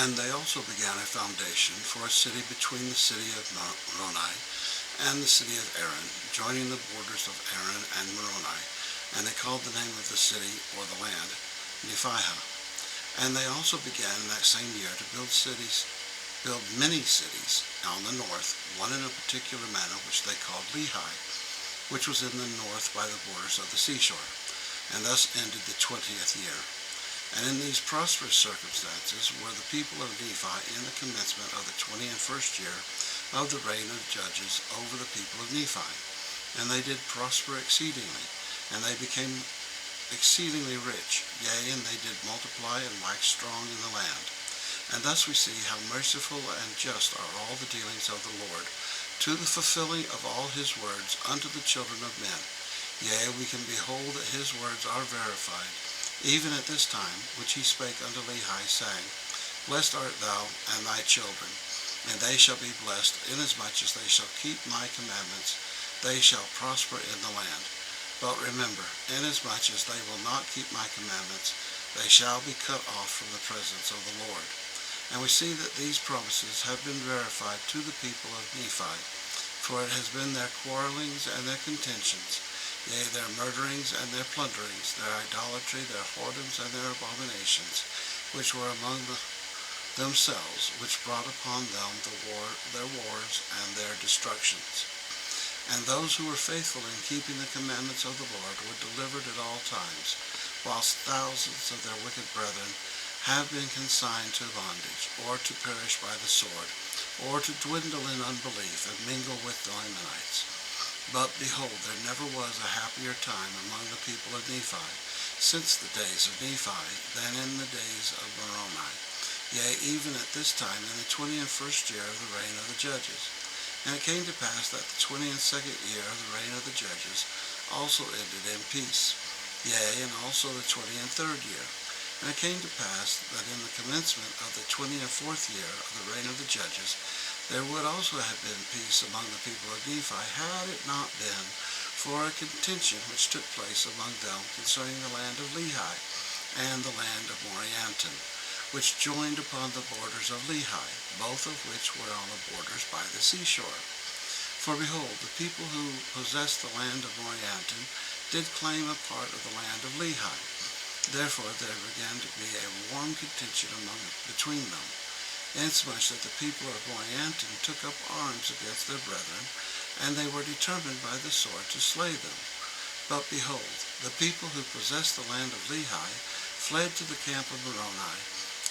And they also began a foundation for a city between the city of Moroni and the city of Aaron, joining the borders of Aaron and Moroni. And they called the name of the city, or the land, Nephihah. And they also began that same year to build many cities on the north, one in a particular manner which they called Lehi, which was in the north by the borders of the seashore, and thus ended the 20th year. And in these prosperous circumstances were the people of Nephi in the commencement of the 21st year of the reign of judges over the people of Nephi. And they did prosper exceedingly, and they became exceedingly rich, yea, and they did multiply and wax strong in the land. And thus we see how merciful and just are all the dealings of the Lord, to the fulfilling of all his words unto the children of men. Yea, we can behold that his words are verified, even at this time, which he spake unto Lehi, saying, Blessed art thou and thy children, and they shall be blessed, inasmuch as they shall keep my commandments, they shall prosper in the land. But remember, inasmuch as they will not keep my commandments, they shall be cut off from the presence of the Lord. And we see that these promises have been verified to the people of Nephi, for it has been their quarrelings and their contentions, yea, their murderings and their plunderings, their idolatry, their whoredoms, and their abominations, which were among themselves, which brought upon them their wars and their destructions. And those who were faithful in keeping the commandments of the Lord were delivered at all times, whilst thousands of their wicked brethren have been consigned to bondage, or to perish by the sword, or to dwindle in unbelief and mingle with the Lamanites. But behold, there never was a happier time among the people of Nephi, since the days of Nephi, than in the days of Moroni. Yea, even at this time, in the 21st year of the reign of the judges. And it came to pass that the 22nd year of the reign of the judges also ended in peace, yea, and also the 23rd year. And it came to pass that in the commencement of the 24th year of the reign of the judges, there would also have been peace among the people of Nephi, had it not been for a contention which took place among them concerning the land of Lehi and the land of Morianton, which joined upon the borders of Lehi, both of which were on the borders by the seashore. For behold, the people who possessed the land of Morianton did claim a part of the land of Lehi. Therefore there began to be a warm contention between them, insomuch that the people of Morianton took up arms against their brethren, and they were determined by the sword to slay them. But behold, the people who possessed the land of Lehi fled to the camp of Moroni,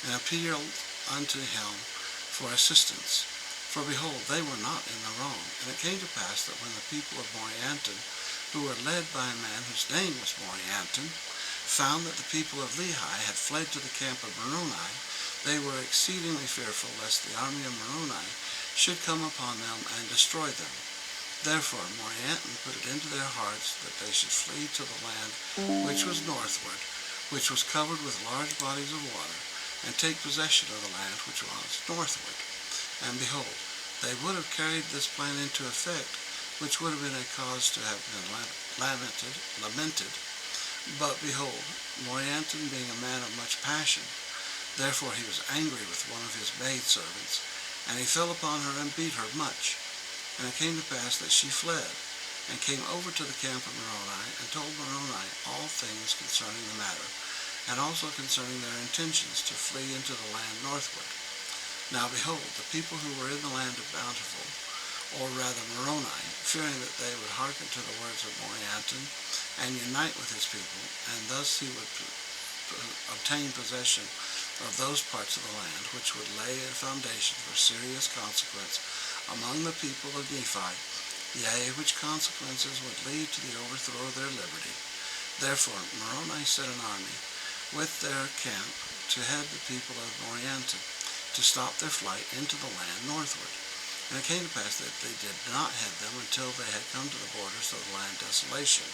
and appealed unto him for assistance. For behold, they were not in the wrong. And it came to pass that when the people of Morianton, who were led by a man whose name was Morianton, found that the people of Lehi had fled to the camp of Moroni, they were exceedingly fearful lest the army of Moroni should come upon them and destroy them. Therefore Morianton put it into their hearts that they should flee to the land which was northward, which was covered with large bodies of water, and take possession of the land which was northward. And behold, they would have carried this plan into effect, which would have been a cause to have been lamented. But behold, Morianton being a man of much passion, therefore he was angry with one of his maidservants, and he fell upon her and beat her much. And it came to pass that she fled, and came over to the camp of Moroni, and told Moroni all things concerning the matter, and also concerning their intentions to flee into the land northward. Now behold, the people who were in the land of Bountiful, or rather Moroni, fearing that they would hearken to the words of Morianton, and unite with his people, and thus he would obtain possession of those parts of the land which would lay a foundation for serious consequence among the people of Nephi, yea, which consequences would lead to the overthrow of their liberty. Therefore Moroni set an army with their camp to head the people of Morianton, to stop their flight into the land northward. And it came to pass that they did not head them until they had come to the borders of the land Desolation,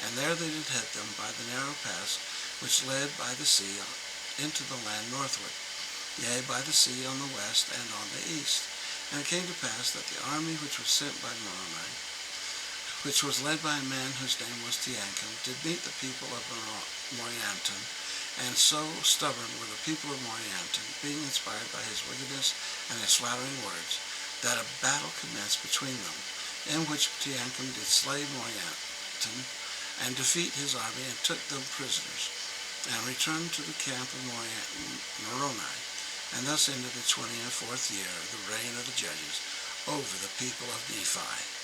and there they did head them by the narrow pass which led by the sea into the land northward, yea, by the sea on the west and on the east. And it came to pass that the army which was sent by Moroni, which was led by a man whose name was Teancum, did meet the people of Morianton, And so stubborn were the people of Morianton, being inspired by his wickedness and his flattering words, that a battle commenced between them, in which Teancum did slay Morianton, and defeat his army, and took them prisoners, and returned to the camp of Moroni. And thus ended the 24th year of the reign of the judges over the people of Nephi.